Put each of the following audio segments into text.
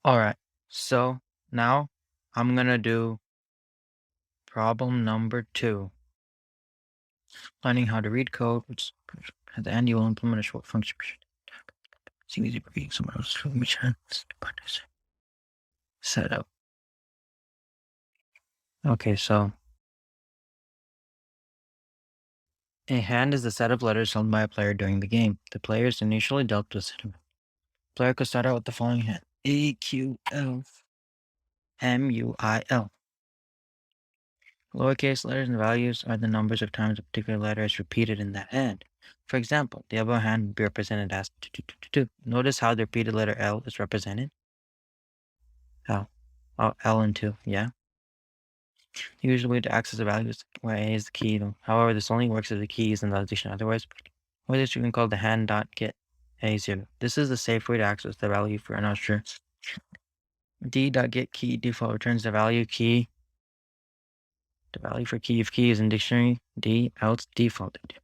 Alright, so now I'm gonna do problem number 2. Learning how to read code, which at the end you will implement a short function. Seems easy reading someone else's code, which setup. Okay, so a hand is the set of letters held by a player during the game. The player is initially dealt with a set of. Player could start out with the following hand: A, Q, L, M, U, I, L. Lowercase letters and values are the numbers of times a particular letter is repeated in that hand. For example, the above hand would be represented as 2. Notice how the repeated letter L is represented. L. Oh, L and 2, yeah. The usual way to access the value is where A is the key. However, this only works if the key is in the addition. Otherwise, or this you can call the hand dot get A0. This is the safe way to access the value if you're not sure. D dot get key default returns the value key. The value for key if key is in dictionary D, else defaulted.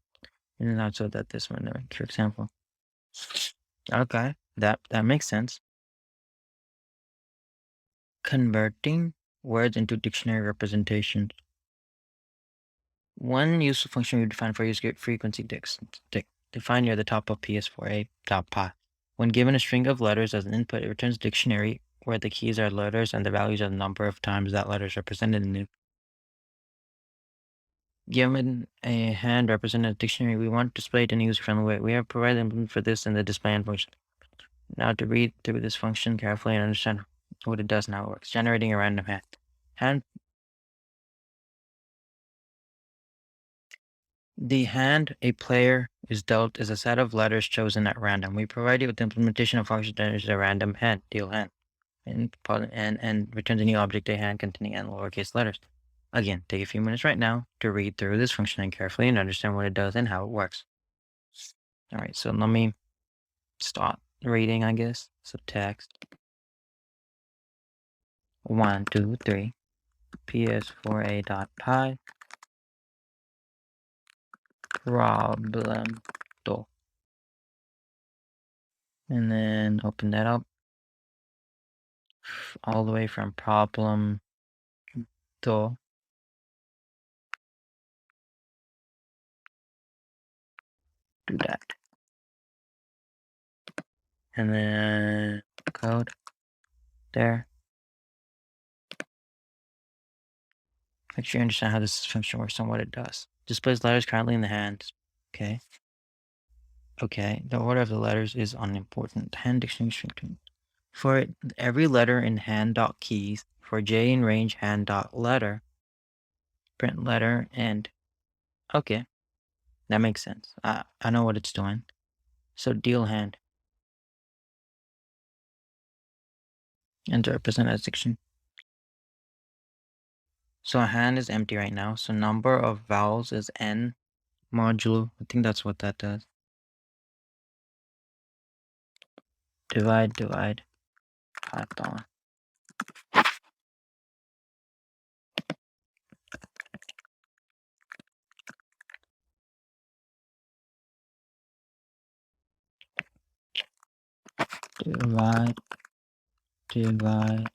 And not so that this one, for example. Okay, that makes sense. Converting words into dictionary representations. One useful function we define for use frequency defined near the top of PS4a.py. When given a string of letters as an input, it returns a dictionary where the keys are letters and the values are the number of times that letter is represented in it. Given a hand represented a dictionary, we want to display it in a user-friendly way. We have provided implement for this in the display end function. Now to read through this function carefully and understand what it does and how it works. Generating a random hand. The hand a player is dealt is a set of letters chosen at random. We provide you with the implementation of function that generates a random hand, deal hand, and returns a new object, a hand containing n lowercase letters. Again, take a few minutes right now to read through this function and carefully and understand what it does and how it works. All right, so let me start reading, I guess. So text 1, 2, 3, PS4a.py problem do. And then open that up all the way from problem do. Do that. And then code there. Make sure you understand how this function works and what it does. Displays letters currently in the hand. Okay. Okay. The order of the letters is unimportant. Hand dictionary string. For every letter in hand dot keys, for J in range hand dot letter, print letter and okay. That makes sense. I know what it's doing. So deal hand. And to represent as diction. So a hand is empty right now. So number of vowels is n modulo. I think that's what that does. Divide, Python. Divide, Python.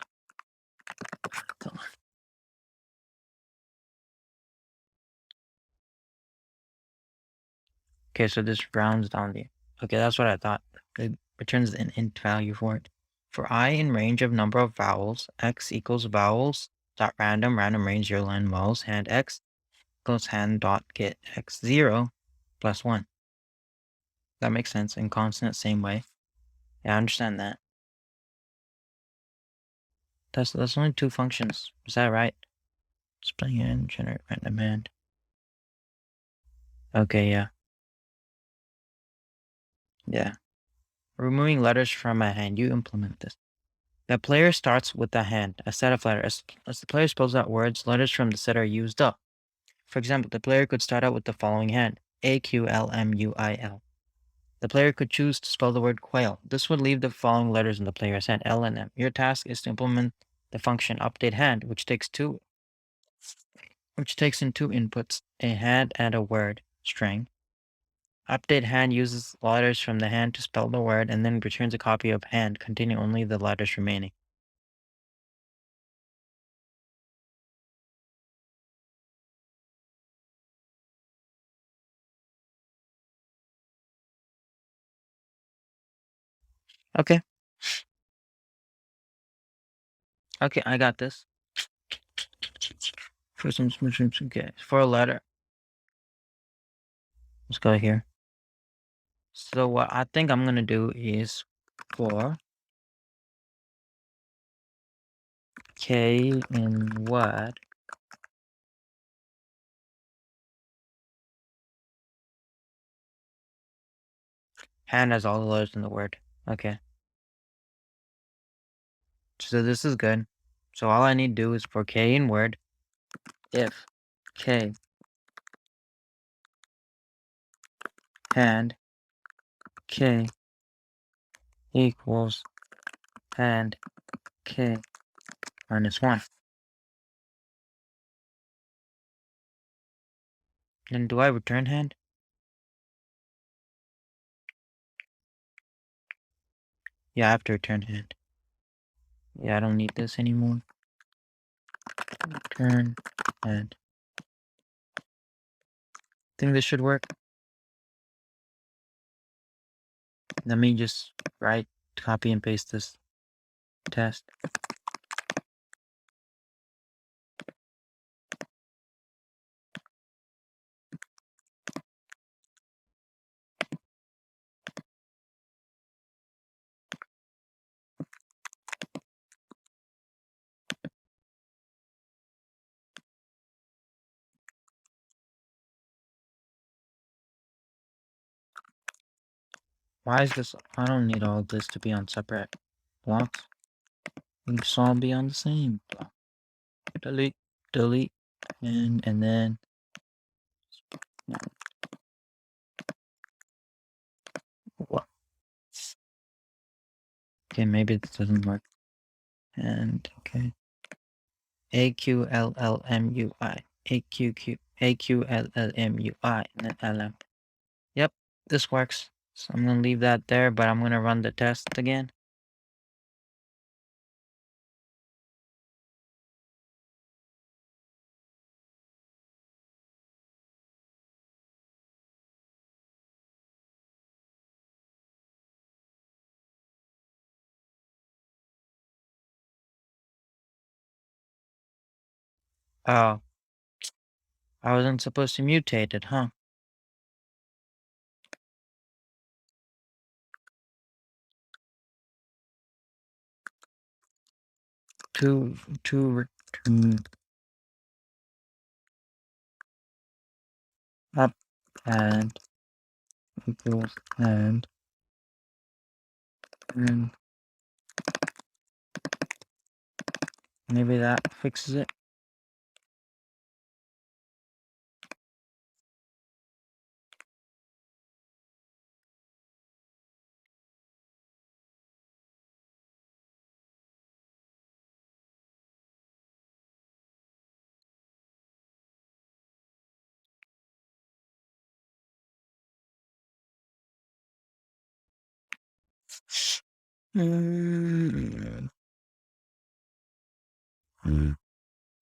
Okay, so this rounds down the. Okay, that's what I thought. It returns an int value for it. For I in range of number of vowels, x equals vowels dot random range 0 line vowels hand x equals hand dot get x 0 plus 1. That makes sense. In constant, same way. Yeah, I understand that. That's only 2 functions. Is that right? Display and generate random hand. Okay, yeah. Yeah. Removing letters from a hand, you implement this. The player starts with a hand, a set of letters. As the player spells out words, letters from the set are used up. For example, the player could start out with the following hand: AQLMUIL. The player could choose to spell the word quail. This would leave the following letters in the player's hand: L and M. Your task is to implement the function update hand, which takes in 2 inputs, a hand and a word string. Update hand uses letters from the hand to spell the word and then returns a copy of hand containing only the letters remaining. Okay. Okay, I got this. For some, okay, for a letter. Let's go here. So what I think I'm gonna do is for K in word. Hand has all the letters in the word. Okay. So this is good. So all I need to do is for K in word, if K hand K equals hand K minus 1. Then do I return hand? Yeah, I have to return hand. Yeah, I don't need this anymore. Return hand. Think this should work? Let me just copy and paste this test. Why is this? I don't need all of this to be on separate blocks. It should all be on the same block. Delete, delete, and then no. What? Okay, maybe this doesn't work. And okay, AQLLMUI, AQLLMUI, and then LM. Yep, this works. So I'm gonna leave that there, but I'm gonna run the test again. Oh, I wasn't supposed to mutate it, huh? To return up and equals and maybe that fixes it. I'm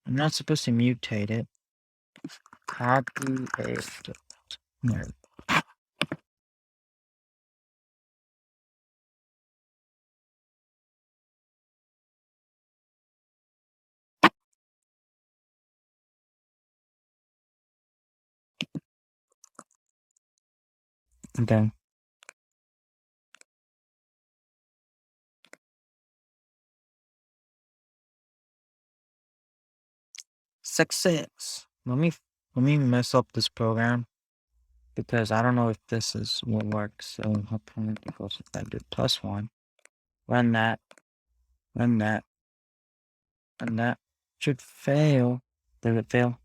not supposed to mutate it. Copy paste. No. Okay. Success. Let me mess up this program because I don't know if this is what works. So hopefully equals if I do +1. Run that. Run that. Run that. Should fail. Did it fail?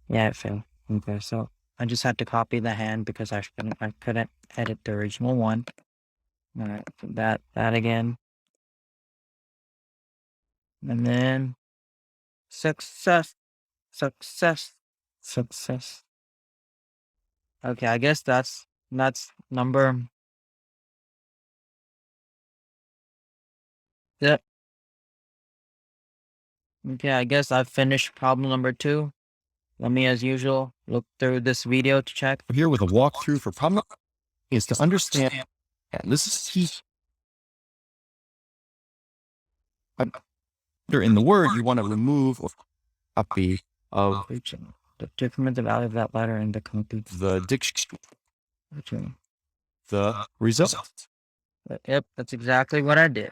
Yeah, it failed. Okay, so I just had to copy the hand because I couldn't edit the original one. Alright, so that again. And then success. Success. Success. Okay, I guess that's number. Yep. Okay, I guess I've finished problem number 2. Let me, as usual, look through this video to check. Here with a walkthrough for problem is to understand And this is key. In the word, you want to remove a copy of determine the value of that letter in the copy. the dictionary, the result. Yep, that's exactly what I did.